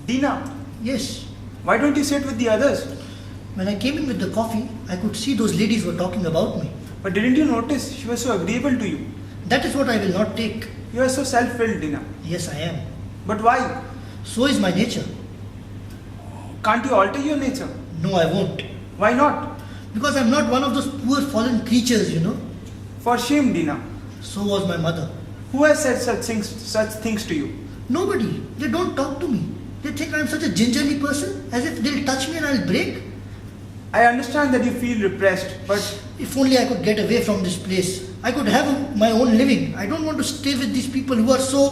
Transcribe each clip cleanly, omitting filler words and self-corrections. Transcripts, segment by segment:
Dina, Yes. why don't you sit with the others? When I came in with the coffee, I could see those ladies were talking about me. But didn't you notice she was so agreeable to you? That is what I will not take. You are so self-willed, Dina. Yes, I am. But why? So is my nature. Can't you alter your nature? No, I won't. Why not? Because I'm not one of those poor fallen creatures, you know. For shame, Dina. So was my mother. Who has said such things to you? Nobody. They don't talk to me. They think I'm such a gingerly person, as if they'll touch me and I'll break. I understand that you feel repressed, but If only I could get away from this place. I could have my own living. I don't want to stay with these people who are so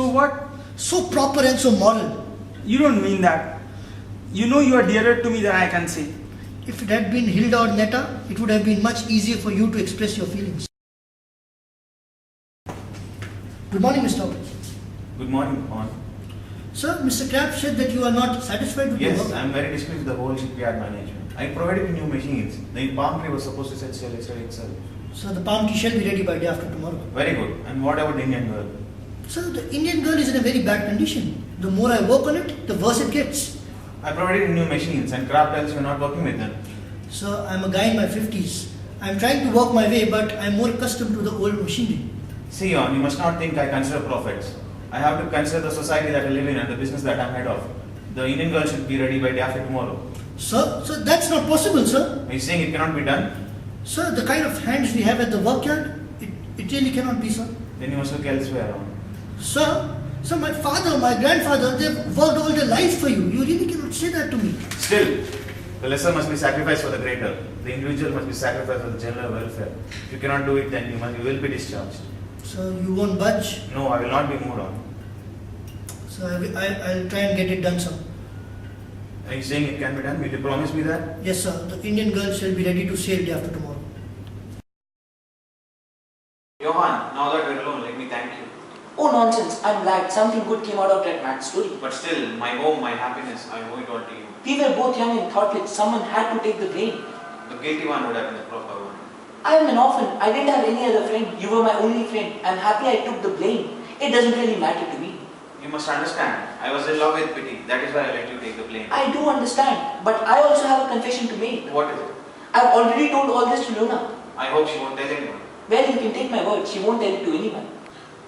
what? so proper and so moral. You don't mean that. You know you are dearer to me than I can say. If it had been Hilda or Netta, it would have been much easier for you to express your feelings. Good morning, Mr. Roberts. Good morning, Juan. Sir, Mr. Kraft said that you are not satisfied with your Yes, work. I am very displeased with the whole shipyard management. I provided you new machines. The palm tree was supposed to set sail yesterday itself. Sir, the palm tea shall be ready by day after tomorrow. Very good. And what about the Indian girl? Sir, the Indian girl is in a very bad condition. The more I work on it, the worse it gets. I provided you new machines and Kraft tells you are not working with them. Sir, I'm a guy in my 50s. I'm trying to work my way, but I'm more accustomed to the old machinery. See, Juan, you must not think I consider profits. I have to consider the society that I live in and the business that I'm head of. The Indian girl should be ready by day after tomorrow. Sir, that's not possible, sir. Are you saying it cannot be done? Sir, the kind of hands we have at the workyard, it really cannot be, sir. Then you must look elsewhere, Juan. Sir, my father, my grandfather, they've worked all their lives for you. You really cannot say that to me. Still, the lesser must be sacrificed for the greater. The individual must be sacrificed for the general welfare. If you cannot do it, then you will be discharged. Sir, you won't budge. No, I will not be moved on. So I'll try and get it done, sir. Are you saying it can be done? Will you promise me that? Yes, sir. The Indian girl shall be ready to sail day after tomorrow. Johan, now that we're alone, let me thank you. Oh nonsense, I'm glad something good came out of that mad story. But still, my home, my happiness, I owe it all to you. We were both young and thoughtless, someone had to take the blame. The guilty one would have been the proper one. I am an orphan, I didn't have any other friend, you were my only friend. I'm happy I took the blame. It doesn't really matter to me. You must understand, I was in love with Pity. That is why I let you take the blame. I do understand, but I also have a confession to make. What is it? I've already told all this to Luna. I hope she won't tell anyone. Well, you can take my word, she won't tell it to anyone.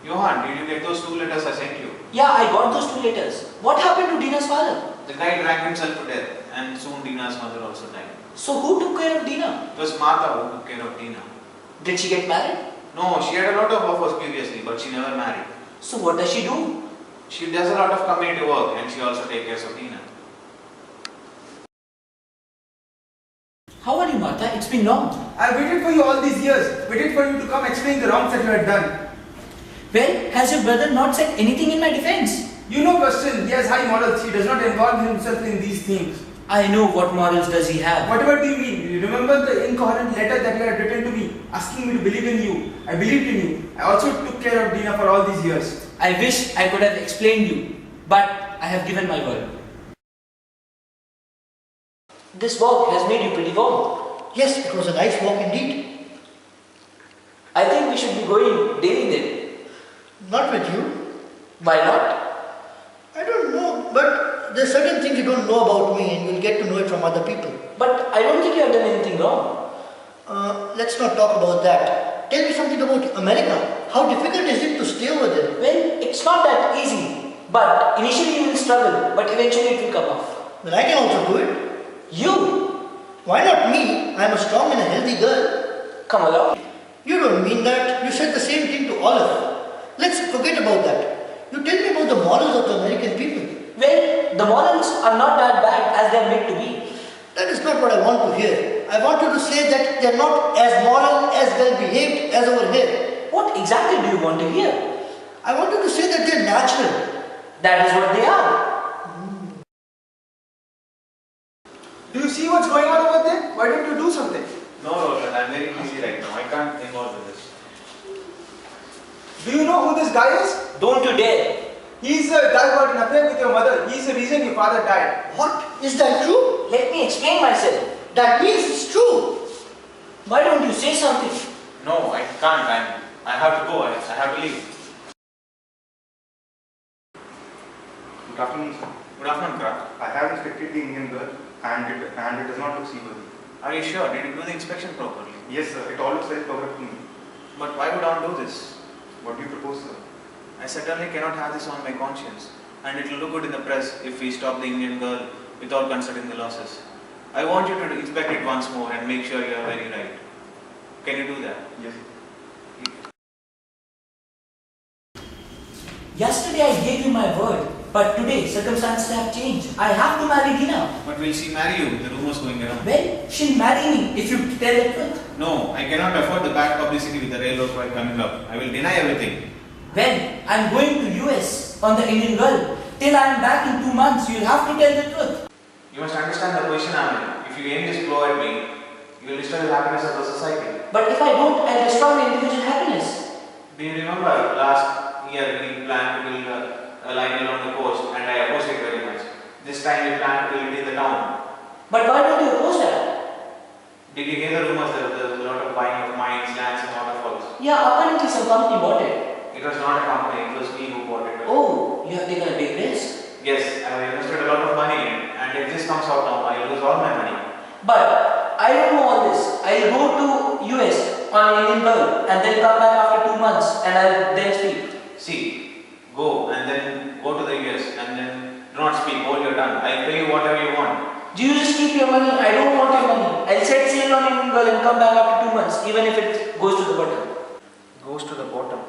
Johan, did you get those 2 letters I sent you? Yeah, I got those 2 letters. What happened to Dina's father? The guy drank himself to death, and soon Dina's mother also died. So who took care of Dina? It was Martha who took care of Dina. Did she get married? No, she had a lot of offers previously, but she never married. So what does she do? She does a lot of community work, and she also takes care of Dina. How are you, Martha? It's been long. I waited for you all these years. Waited for you to come explain the wrongs that you had done. Well, has your brother not said anything in my defense? You know, but still, he has high morals. He does not involve himself in these things. I know what morals does he have. Whatever do you mean? You remember the incoherent letter that you had written to me, asking me to believe in you. I believed in you. I also took care of Dina for all these years. I wish I could have explained you, but I have given my word. This walk has made you pretty warm. Yes, it was a nice walk indeed. I think we should be going daily then. Not with you. Why not? I don't know, but there's certain things you don't know about me and you'll get to know it from other people. But I don't think you have done anything wrong. Let's not talk about that. Tell me something about America. How difficult is it to stay over there? Well, it's not that easy. But initially you will struggle, but eventually it will come off. Well, I can also do it. You? Why not me? I'm a strong and a healthy girl. Come along. You don't mean that. You said the same thing to Olive. Let's forget about that. You tell me about the morals of the American people. Well, the morals are not that bad as they are made to be. That is not what I want to hear. I want you to say that they are not as moral, as well behaved as over here. What exactly do you want to hear? I want you to say that they are natural. That is what they are. Do you see what's going on over there? Why don't you do something? No, Roland, I'm very busy right now. I can't involve in this. Do you know who this guy is? Don't you dare. He's the guy who had an affair with your mother. He's the reason your father died. What? Is that true? Let me explain myself. That means it's true. Why don't you say something? No, I can't. I have to go. I have to leave. Good afternoon, sir. Good afternoon, Kraft. I have inspected the Indian girl and it does not look seaworthy. Are you sure? Did you do the inspection properly? Yes, sir. It all looks very perfect to me. But why would I do this? What do you propose, sir? I certainly cannot have this on my conscience. And it will look good in the press if we stop the Indian girl without considering the losses. I want you to inspect it once more and make sure you are very right. Can you do that? Yes. Yesterday I gave you my word, but today circumstances have changed. I have to marry Dina. But will she marry you? The rumors going around. Well, she'll marry me if you tell the truth. No, I cannot afford the bad publicity with the railroad project coming up. I will deny everything. Well, I'm going to US on the Indian girl. Till I am back in 2 months, you'll have to tell the truth. You must understand the position I'm in. If you aim this blow at me, you will destroy the happiness of the society. But if I don't, I'll destroy my individual happiness. Do you remember last year we planned to build a line along the coast and I opposed it very much. This time we plan to build it in the town. But why don't you oppose that? Did you hear the rumors that there was a lot of buying of mines, lands and waterfalls? Yeah, apparently some company bought it. It was not a company, it was me who bought it. Oh, you have taken a big risk. Yes, I have invested a lot of money in it and if this comes out now, I will lose all my money. But I don't know all this. I'll go to US on an Indian girl and then come back after 2 months and I'll then speak. See, go and then go to the US and then do not speak, hold your tongue. I'll pay you whatever you want. Do you just keep your money? I don't want your money. I'll set sail on Indian girl and come back after 2 months, even if it goes to the bottom. Goes to the bottom.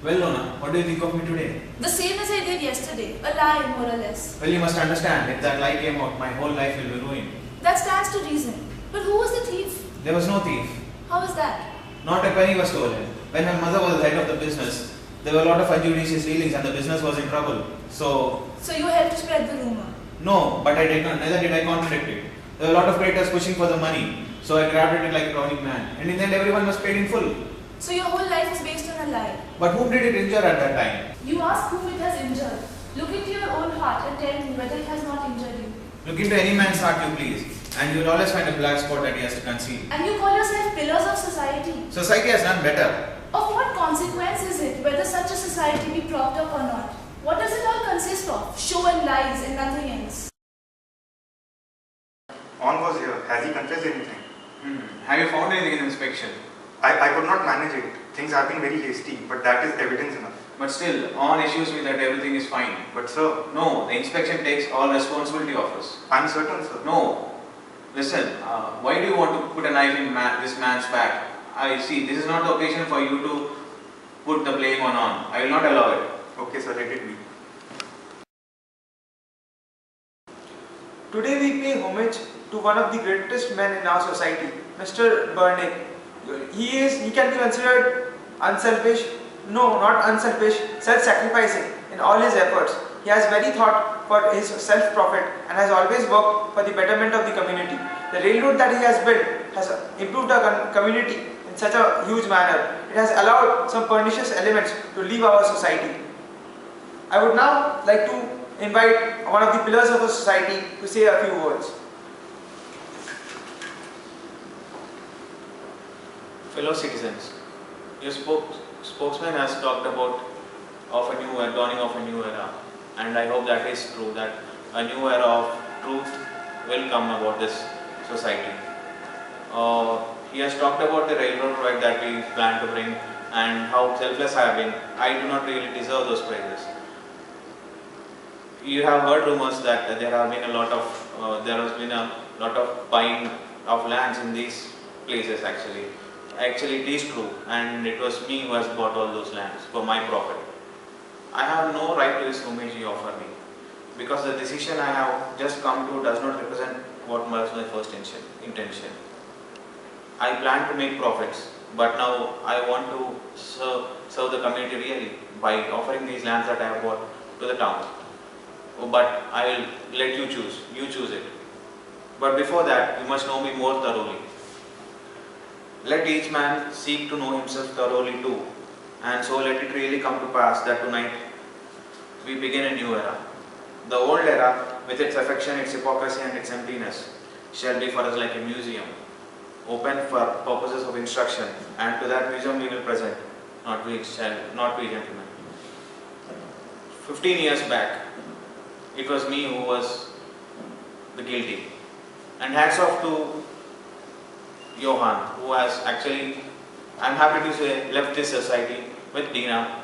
Well, Lona, what do you think of me today? The same as I did yesterday, a lie more or less. Well, you must understand, if that lie came out, my whole life will be ruined. That stands to reason. But who was the thief? There was no thief. How was that? Not a penny was stolen. When my mother was the head of the business, there were a lot of unjudicious dealings and the business was in trouble. So So you helped to spread the rumor. no, but I did not, neither did I contradict it. There were a lot of creditors pushing for the money, so I grabbed it like a drowning man. And in the end, everyone was paid in full. So your whole life is based on a lie. But whom did it injure at that time? You ask whom it has injured. Look into your own heart and tell me whether it has not injured you. Look into any man's heart you please, and you will always find a black spot that he has to conceal. And you call yourself pillars of society. Society has done better. Of what consequence is it whether such a society be propped up or not? What does it all consist of? Show and lies and nothing else. On was here. Has he confessed anything? Have you found anything in inspection? I could not manage it. Things have been very hasty, but that is evidence enough. But still, on assures me that everything is fine. But sir, No, the inspection takes all responsibility of us. I am certain, sir. No. Listen, why do you want to put a knife in this man's back? I see, this is not the occasion for you to put the blame on. I will not allow it. Okay, sir, let it be. Today we pay homage to one of the greatest men in our society, Mr. Burnick. He can be considered unselfish, no, not unselfish, self-sacrificing in all his efforts. He has very thought for his self-profit and has always worked for the betterment of the community. The railroad that he has built has improved our community in such a huge manner. It has allowed some pernicious elements to leave our society. I would now like to invite one of the pillars of the society to say a few words. Fellow citizens, your spokesman has talked about dawning of a new era, and I hope that is true, that a new era of truth will come about this society. He has talked about the railroad project that we plan to bring and how selfless I have been. I do not really deserve those praises. You have heard rumors that there has been a lot of buying of lands in these places actually. Actually, it is true, and it was me who has bought all those lands for my profit. I have no right to this homage you offer me, because the decision I have just come to does not represent what was my first intention. I plan to make profits, but now I want to serve the community really by offering these lands that I have bought to the town. But I will let you choose. You choose it. But before that, you must know me more thoroughly. Let each man seek to know himself thoroughly too, and so let it really come to pass that tonight we begin a new era. The old era, with its affection, its hypocrisy and its emptiness, shall be for us like a museum, open for purposes of instruction, and to that museum we will present, not we gentlemen. 15 years back, it was me who was the guilty. And hats off to Johan, who has actually, I'm happy to say, left this society with Dina.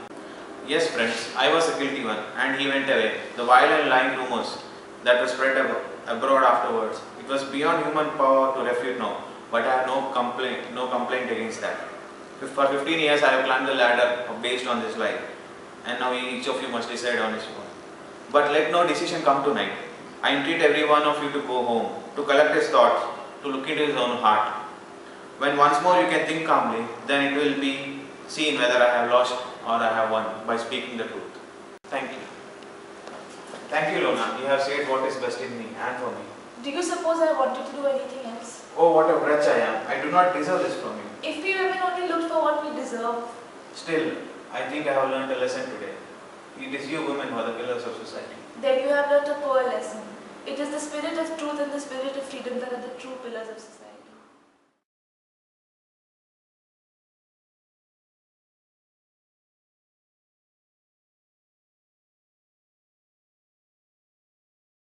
Yes friends, I was the guilty one and he went away. The vile and lying rumors that were spread abroad afterwards, it was beyond human power to refute now, but I have no complaint against that. For 15 years I have climbed the ladder based on this lie, and now each of you must decide on his own. But let no decision come tonight. I entreat every one of you to go home, to collect his thoughts, to look into his own heart. When once more you can think calmly, then it will be seen whether I have lost or I have won by speaking the truth. Thank you. Thank you, Lona. You have said what is best in me and for me. Do you suppose I wanted to do anything else? Oh, what a wretch I am. I do not deserve this from you. If we women only looked for what we deserve. Still, I think I have learned a lesson today. It is you women who are the pillars of society. Then you have learnt a poor lesson. It is the spirit of truth and the spirit of freedom that are the true pillars of society.